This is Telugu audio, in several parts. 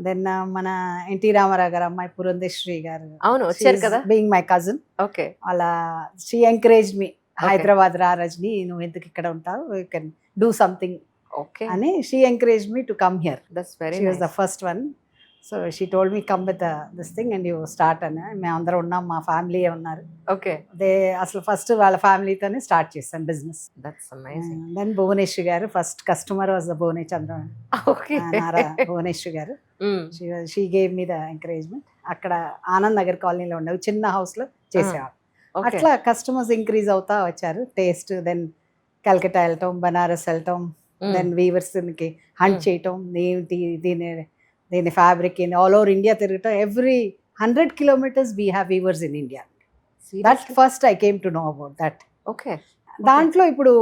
దెన్ మన ఎన్టీ రామారావు గారు అమ్మాయి పురంధేశ్వరి గారు అవును, వచ్చారు కదా. Being my cousin, okay. అలా she encourage me, Okay. Hyderabad రా రజని, నువ్వు ఎందుకు ఇక్కడ ఉంటావు, you can do something okay. అని she encourage me to come here. That's very she was the first one. So she told me come with this thing and you start అని. మేము అందరం ఉన్నాం, మా ఫ్యామిలీ ఉన్నారు. ఓకే. అదే అసలు ఫస్ట్ వాళ్ళ ఫ్యామిలీతోనే స్టార్ట్ చేశాను business. That's amazing. Then Bhuvaneshwari garu first customer was the Bhuvane Chandra okay. Nara Bhuvaneshwari garu. She gave me the encouragement. అక్కడ ఆనంద్ నగర్ కాలనీలో ఉండేవి, చిన్న హౌస్లో చేసేవాళ్ళు. అట్లా కస్టమర్స్ ఇంక్రీజ్ అవుతా వచ్చారు. టేస్ట్, దెన్ కల్కటా వెళ్ళటం, బనారస్ వెళ్ళటం, దెన్ వీవర్స్కి హంట్ చేయటం, ఏంటి దీని ఫ్యాబ్రిక్ ఆల్ ఓవర్ ఇండియా తిరగటం. Every 100 kilometers we have weavers in India. That first I came to know about that. Okay. దాంట్లో ఇప్పుడు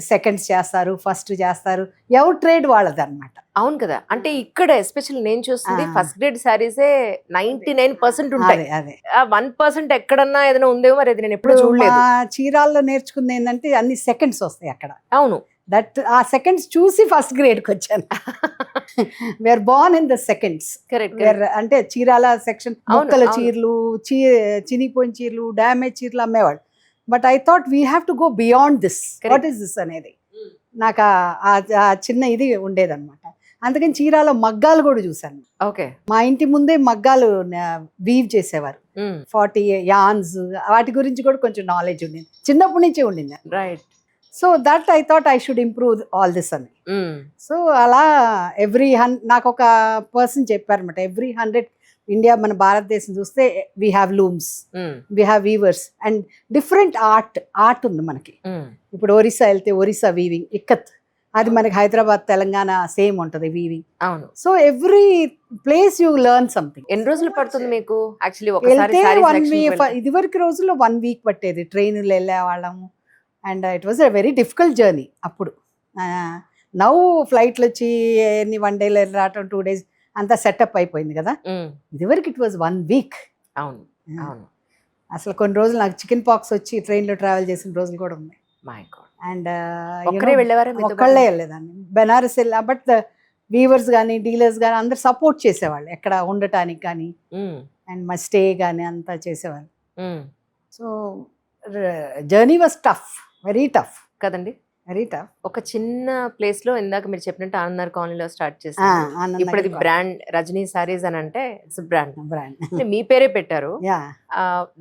సెకండ్స్ చేస్తారు, ఫస్ట్ చేస్తారు, ఎవరు ట్రేడ్ వాళ్ళది అనమాట. అవును కదా. అంటే ఇక్కడ ఎస్పెషల్లీ నేను చూస్తుంది ఫస్ట్ గ్రేడ్ శారీసే 99% ఉంటాయి. అదే 1% ఎక్కడన్నా ఏదైనా ఉందేమో, మరి అది నేను ఎప్పుడు చూడలేదు. చీరాల్లో నేర్చుకుంది ఏంటంటే అన్ని సెకండ్స్ వస్తాయి అక్కడ. అవును, దట్ ఆ సెకండ్స్ చూసి ఫస్ట్ గ్రేడ్కి వచ్చాను. Where born in the seconds. Correct. అంటే చీరాల సెక్షన్ మొక్కల చీరలు, చినిపోయిన చీరలు, డ్యామేజ్ చీరలు అమ్మేవాళ్ళు. But I thought we have to go beyond this. What is this అనేది నాకు ఆ చిన్న ఇది ఉండేదన్నమాట. అందుకని చీరాల మగ్గాలు కూడా చూశాను. ఓకే. మా ఇంటి ముందే మగ్గాలు వీవ్ చేసేవారు, 40 యాన్స్. వాటి గురించి కూడా కొంచెం నాలెడ్జ్ ఉండింది, చిన్నప్పటి నుంచే ఉండింది. Right. So that I thought I should improve all this అని. సో అలా నాకు ఒక పర్సన్ చెప్పారనమాట, ఎవ్రీ 100 ఇండియా మన భారతదేశం చూస్తే we have looms, we have weavers and different art ఉంది మనకి. ఇప్పుడు ఒరిస్సా వెళ్తే ఒరిస్సా వీవింగ్, ఇక్కత్, అది మనకి హైదరాబాద్ తెలంగాణ సేమ్ ఉంటుంది వీవింగ్. అవును. So every place you learn something. ఎన్ని రోజులు పడుతుంది మీకు యాక్చువల్లీ వెళ్తే 1 వీక్? ఇదివరకు రోజుల్లో 1 వీక్ పట్టేది, ట్రైన్లు వెళ్ళే వాళ్ళము. And it was a very difficult journey అప్పుడు. నౌ ఫ్లైట్లు వచ్చి ఎన్ని 1 day రావటం, 2 days అంతా సెటప్ అయిపోయింది కదా. ఇదివరకు ఇట్ వాజ్ 1 week. అవును, అవును. అసలు కొన్ని రోజులు నాకు చికెన్ పాక్స్ వచ్చి ట్రైన్లో ట్రావెల్ చేసిన రోజులు కూడా ఉన్నాయి. My God. అండ్ ఒక్కరే వెళ్ళేవారా? ఒక్కళ్ళే వెళ్ళేదాన్ని. బెనారస్ వెళ్ళా, బట్ వీవర్స్ కానీ డీలర్స్ కానీ అందరు సపోర్ట్ చేసేవాళ్ళు ఎక్కడ ఉండటానికి కానీ, అండ్ మా స్టే కానీ అంతా చేసేవాళ్ళు. So journey was tough, very tough కదండి. Very tough. ఒక చిన్న ప్లేస్ లో ఇందాక మీరు చెప్పినట్టు ఆనందర్ కాలనీలో స్టార్ట్ చేశారు. ఇప్పుడు ఇది బ్రాండ్ రజనీ సారీస్ అని అంటే ఇట్స్ బ్రాండ్. మీ పేరే పెట్టారు.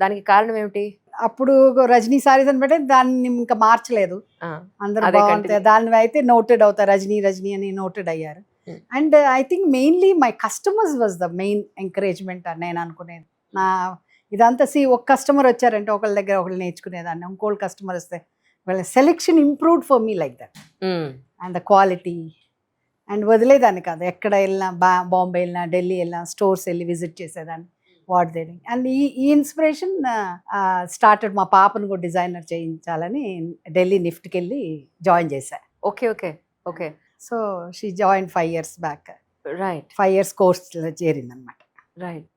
దానికి కారణం ఏమిటి? అప్పుడు రజనీ సారీస్ అని పెట్టి దాన్ని ఇంకా మార్చలేదు. అందరూ బాగుంటాయి దాని అయితే నోటెడ్ అవుతారు, రజనీ రజనీ అని నోటెడ్ అయ్యారు. And I think mainly my customers was the main encouragement అని నేను అనుకునేది. నా ఇదంతా ఒక కస్టమర్ వచ్చారంటే ఒకళ్ళ దగ్గర ఒకళ్ళు నేర్చుకునేదాన్ని, ఇంకోళ్ళు కస్టమర్ వస్తే వాళ్ళ selection improved for me like that. And the quality. And వదిలేదాన్ని కాదు, ఎక్కడ వెళ్ళినా బాంబే వెళ్ళినా, ఢిల్లీ వెళ్ళినా, స్టోర్స్ వెళ్ళి విజిట్ చేసేదాన్ని, వాట్ దే. అండ్ ఈ ఇన్స్పిరేషన్ స్టార్టెడ్. మా పాపను కూడా డిజైనర్ చేయించాలని ఢిల్లీ నిఫ్ట్కి వెళ్ళి జాయిన్ చేశాను. Okay, okay, okay. So she join 5 years back. Right. 5 years కోర్స్లో చేరింది అనమాట. Right.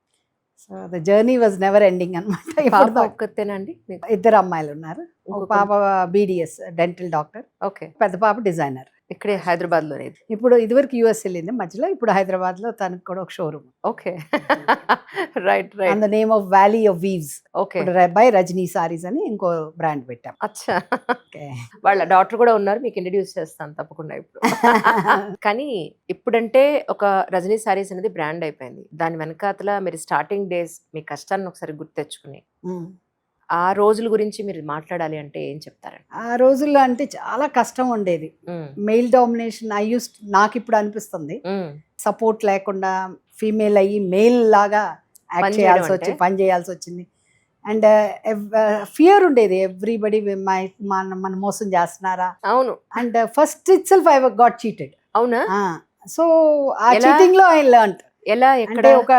So the journey was never ending అనమాట. ఒక్కతేనండి? 2 అమ్మాయిలు ఉన్నారు. ఒక పాప BDS డెంటల్ డాక్టర్, ఓకే. పెద్ద పాప డిజైనర్. ఇక్కడే హైదరాబాద్ లో. ఇప్పుడు ఇదివరకు US వెళ్ళింది మధ్యలో, ఇప్పుడు హైదరాబాద్ లో తనకు కూడా ఒక showroom. Okay. Right, right. And the name of valley of weaves. Okay. By Rajani saris అని ఇంకో బ్రాండ్ పెట్టాం. అచ్చా. వాళ్ళ డాక్టర్ కూడా ఉన్నారు, మీకు ఇంట్రడ్యూస్ చేస్తాను తప్పకుండా ఇప్పుడు. కానీ ఇప్పుడంటే ఒక రజనీ సారీస్ అనేది బ్రాండ్ అయిపోయింది. దాని వెనకాతల మీరు స్టార్టింగ్ డేస్ మీ కష్టాన్ని ఒకసారి గుర్తు తెచ్చుకుని ఆ రోజుల గురించి మీరు మాట్లాడాలి అంటే ఏం చెప్తారండి? ఆ రోజుల్లో అంటే చాలా కష్టం ఉండేది. మెయిల్ డామినేషన్ నాకు ఇప్పుడు అనిపిస్తుంది, సపోర్ట్ లేకుండా ఫీమేల్ అయ్యి మెయిల్ లాగా యాక్ట్ చేయాల్సి వచ్చింది, పని చేయాల్సి వచ్చింది. అండ్ ఫియర్ ఉండేది, ఎవ్రీబడి మన మోసం చేస్తున్నారా. అవును. And first it self I got cheated. అవునా? సో ఆ చీటింగ్ లో ఐ లెర్న్డ్. ఎలా? అంటే ఒక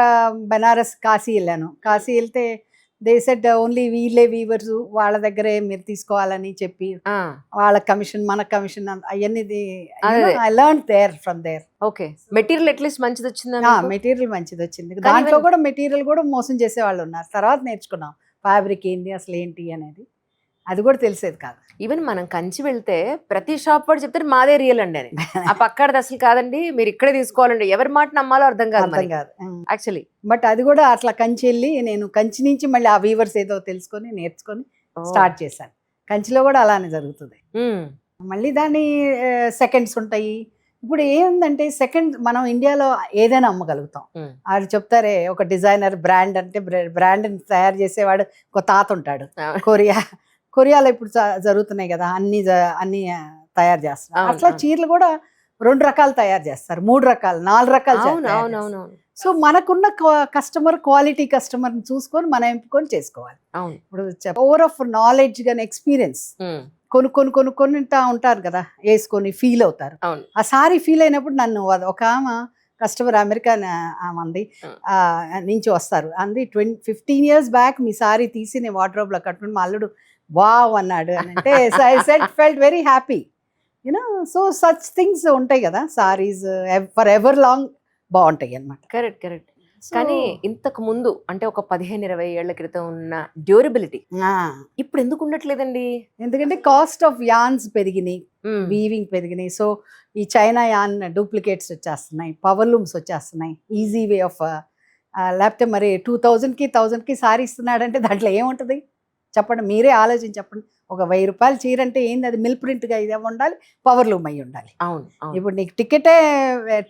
బనారస్ కాశీ వెళ్ళాను. కాశీ వెళ్తే దే సెడ్ ఓన్లీ వీళ్ళే వీవర్స్, వాళ్ళ దగ్గరే మీరు తీసుకోవాలని చెప్పి వాళ్ళ కమిషన్ మన కమిషన్ అవన్నీ I learn there from there. Okay. Material at least మంచిది వచ్చిందా? మెటీరియల్ మంచిది వచ్చింది. దాంట్లో కూడా మెటీరియల్ కూడా మోసం చేసే వాళ్ళు ఉన్నారు. తర్వాత నేర్చుకున్నాం ఫ్యాబ్రిక్ ఏంటి అసలు ఏంటి అనేది. అది కూడా తెలిసేది కాదు. ఈవెన్ మనం కంచి వెళ్తే ప్రతి షాప్ వాడు చెప్తారు మాదే రియల్ అండి అని. ఆ పక్కడది అసలు కాదండి, మీరు ఇక్కడే తీసుకోవాలండి. ఎవరి మాట నమ్మాలో అర్థం కాదు అర్థం కాదు. యాక్చువల్లీ. బట్ అది కూడా అట్లా కంచి వెళ్ళి నేను కంచి నుంచి మళ్ళీ ఆ వీవర్స్ ఏదో తెలుసుకొని నేర్చుకొని స్టార్ట్ చేశాను. కంచిలో కూడా అలానే జరుగుతుంది. మళ్ళీ దాని సెకండ్స్ ఉంటాయి. ఇప్పుడు ఏముందంటే సెకండ్ మనం ఇండియాలో ఏదైనా అమ్మగలుగుతాం. వాళ్ళు చెప్తారే ఒక డిజైనర్ బ్రాండ్ అంటే బ్రాండ్ తయారు చేసేవాడు ఒక తాత ఉంటాడు. కొరియాలో ఇప్పుడు జరుగుతున్నాయి కదా, అన్ని తయారు చేస్తున్నారు. అట్లా చీరలు కూడా 2 రకాలు తయారు చేస్తారు, 3 రకాలు, 4 రకాలు. సో మనకున్న కస్టమర్ క్వాలిటీ కస్టమర్ని చూసుకొని మనం ఎంపుకొని చేసుకోవాలి. ఇప్పుడు ఓవర్ ఆఫ్ నాలెడ్జ్ కానీ ఎక్స్పీరియన్స్ కొనుక్కొని ఉంటారు కదా, వేసుకొని ఫీల్ అవుతారు. ఆ సారీ ఫీల్ అయినప్పుడు నన్ను ఒక ఆమె కస్టమర్ అమెరికా మంది నుంచి వస్తారు అంది, 15 years బ్యాక్ మీ సారీ తీసి నేను వార్డ్రోబ్ లో కట్టుకుని మా అల్లుడు వావ్ అన్నాడు అని అంటే felt very happy. You know so such things ఉంటాయి కదా, సారీస్ ఫర్ ఎవర్ లాంగ్ బాగుంటాయి అన్నమాట. Correct correct. కానీ ఇంతకు ముందు అంటే ఒక 15-20 ఏళ్ల క్రితం ఉన్న డ్యూరబిలిటీ ఇప్పుడు ఎందుకు ఉండట్లేదండి? ఎందుకంటే కాస్ట్ ఆఫ్ యాన్స్ పెరిగినాయి, వీవింగ్ పెరిగినాయి. సో ఈ చైనా యాన్ డూప్లికేట్స్ వచ్చేస్తున్నాయి, పవర్ లూమ్స్ వచ్చేస్తున్నాయి, ఈజీ వే ఆఫ్. లేకపోతే మరి 2000కి 1000కి సారీ ఇస్తున్నాడంటే దాంట్లో ఏముంటుంది చెప్పండి, మీరే ఆలోచించి చెప్పండి. ఒక 1000 రూపాయల చీర అంటే ఏంది, అది మిల్ ప్రింట్గా ఇదే ఉండాలి, పవర్ లూమ్ అయి ఉండాలి. ఇప్పుడు నీకు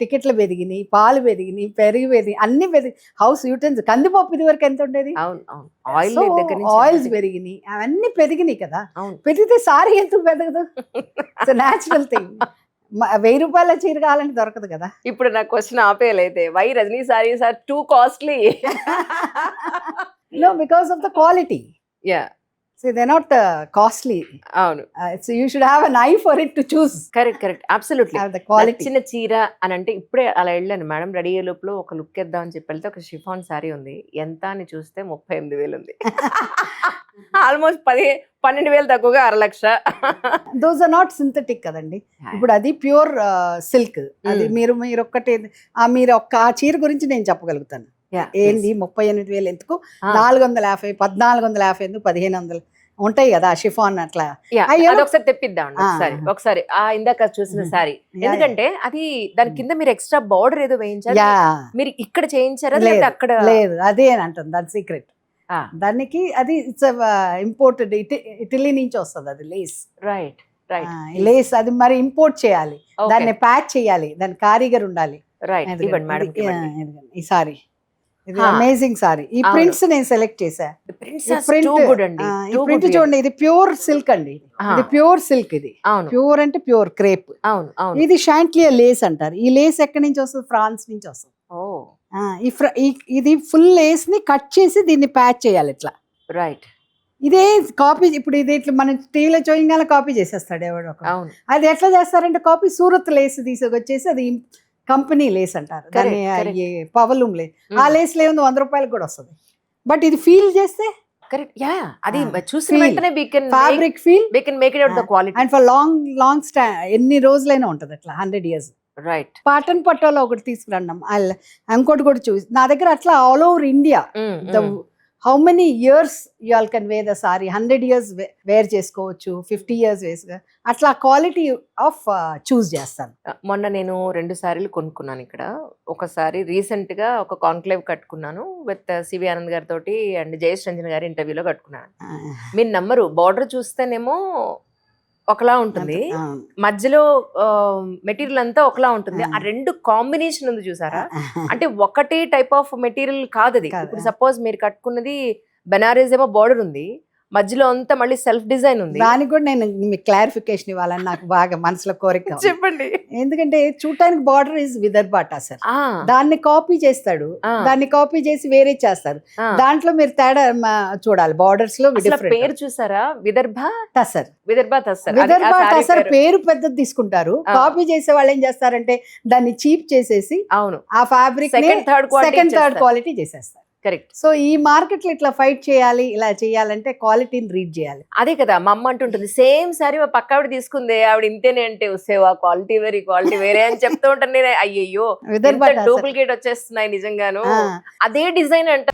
టికెట్లు పెరిగినాయి, పాలు పెరిగినాయి, పెరుగు పెరిగి అన్ని పెరిగి, హౌస్ యూటెన్స్, కందిపప్పు ఇది వరకు ఎంత ఉండేది, ఆయిల్స్ పెరిగినాయి, అవన్నీ పెరిగినాయి కదా. పెరిగితే సారీ ఎందుకు పెరగదు? So natural thing. 1000 రూపాయల చీర కావాలంటే దొరకదు కదా. ఇప్పుడు నా క్వశ్చన్ ఆపేయాలైతే, why Rajani sarees are too costly? No, because of the quality. Yeah. So they're not costly. అవును. So you should have an eye for it to choose. Correct correct, absolutely. The quality. చిన్న చీర అని అంటే ఇప్పుడే అలా వెళ్ళాను మేడం, రెడీ అయ్యే లోపల ఒక లుక్ వేద్దాం అని చెప్పి వెళ్తే ఒక షిఫాన్ సారీ ఉంది, ఎంత అని చూస్తే 38,000 ఉంది. ఆల్మోస్ట్ 12,000 తక్కువగా 6,00,000. Those are not synthetic కదండి. ఇప్పుడు అది ప్యూర్ సిల్క్. అది మీరు ఒక్కటే మీరు ఆ చీర గురించి నేను చెప్పగలుగుతాను. ఏంది 38,000 ఎందుకు, 450, 1,450 ఎందుకు, 1,500 ఉంటాయి కదా షిఫాన్ అట్లా. ఒకసారి తెప్పిద్దాం ఒకసారి ఆ ఇందాక చూసిన సారీ, ఎందుకంటే అది దాని కింద మీరు ఎక్స్ట్రా బార్డర్ ఏదో వేయించారు, మీరు ఇక్కడ చేయించారా? అక్కడ లేదు, అదే అని అంటుంది దాని సీక్రెట్. దానికి అది ఇట్స్ ఇంపోర్టెడ్, ఇటలీ నుంచి వస్తుంది అది లేస్. Right right. లేస్ అది మరి ఇంపోర్ట్ చేయాలి, దాన్ని ప్యాక్ చేయాలి, దాని కారీగర్ ఉండాలి. ఈ సారీ ఇది అమేజింగ్ సారీ. ఈ ప్రింట్స్ నేను సెలెక్ట్ చేశా. ప్రింట్ చూడండి, ఇది ప్యూర్ సిల్క్ అండి. ఇది ప్యూర్ సిల్క్, ఇది ప్యూర్ అంటే ప్యూర్ క్రేప్. ఇది షాంట్లియర్ లేస్ అంటారు. ఈ లేస్ ఎక్కడి నుంచి వస్తుంది? ఫ్రాన్స్ నుంచి వస్తుంది. ఇది ఫుల్ లేస్ ని కట్ చేసి దీన్ని ప్యాచ్ చేయాలి ఇట్లా. రైట్. ఇదే కాపీ, ఇప్పుడు ఇది ఇట్లా మనం టీవీలో చూయంగానే కాపీ చేసేస్తాడు ఎవడో. అది ఎట్లా చేస్తారంటే కాపీ సూరత్ లేస్ తీసుకొచ్చేసి అది కంపెనీ లేస్ అంటారు దాన్ని, పవలూమ్ లేస్. ఆ లేస్ లేవుంది 100 రూపాయలకు కూడా వస్తుంది. బట్ ఇది ఫీల్ చేస్తే కరెక్ట్, యా అది చూసిన వెంటనే fabric feel, we can make it out the quality. And for long ఎన్ని రోజులైనా ఉంటుంది అట్లా, 100 years. రైట్. పాటన్ పట్టోలో ఒకటి తీసుకురండి, ఇంకోటి కూడా చూసి నా దగ్గర అట్లా all over India. How many years you all can wear the sari, 100 years wear చేసుకోవచ్చు, 50 years వేసుగా, అట్లా క్వాలిటీ ఆఫ్ చూస్ చేస్తాను. మొన్న నేను 2 సారీలు కొనుక్కున్నాను ఇక్కడ. ఒకసారి రీసెంట్ గా ఒక కాన్క్లేవ్ కట్టుకున్నాను విత్ సివి ఆనంద్ గారితో అండ్ జయేష్ రంజన్ గారి ఇంటర్వ్యూలో కట్టుకున్నాను. మీరు నమ్మరు, బార్డర్ చూస్తేనేమో ఒకలా ఉంటుంది, మధ్యలో మెటీరియల్ అంతా ఒకలా ఉంటుంది. ఆ 2 కాంబినేషన్ ఉంది చూసారా, అంటే ఒకటే టైప్ ఆఫ్ మెటీరియల్ కాదు అది. ఇప్పుడు సపోజ్ మీరు కట్టుకున్నది బెనారస్ ఏమో బార్డర్ ఉంది, మధ్యలో అంతా మళ్ళీ సెల్ఫ్ డిజైన్ ఉంది. దానికి కూడా నేను మీకు క్లారిఫికేషన్ ఇవ్వాలని నాకు బాగా మనసులో కోరిక. చెప్పండి. ఎందుకంటే చూడటానికి బార్డర్ ఇస్ విదర్భాటా సార్, దాన్ని కాపీ చేస్తాడు, దాన్ని కాపీ చేసి వేరే చేస్తారు. దాంట్లో మీరు తేడా చూడాలి. బార్డర్స్ లో పేరు చూసారా, విదర్భ టసర్. పేరు పెద్దది తీసుకుంటారు. కాపీ చేసే వాళ్ళు ఏం చేస్తారంటే దాన్ని చీప్ చేసేసి అవును ఆ ఫ్యాబ్రిక్ సెకండ్ థర్డ్ క్వాలిటీ చేసేస్తారు. కరెక్ట్. సో ఈ మార్కెట్ లో ఇట్లా ఫైట్ చేయాలి, ఇలా చేయాలంటే క్వాలిటీని రీడ్ చేయాలి. అదే కదా మా అమ్మ అంటుంటుంది, సేమ్ సారీ మా పక్క ఆవిడ తీసుకుంది, ఆవిడ ఇంతేనే అంటే వస్తేవా క్వాలిటీ వేరే అని చెప్తూ ఉంటాను నేను. అయ్యో డూప్లికేట్ వచ్చేస్తున్నాయి నిజంగాను, అదే డిజైన్ అంట.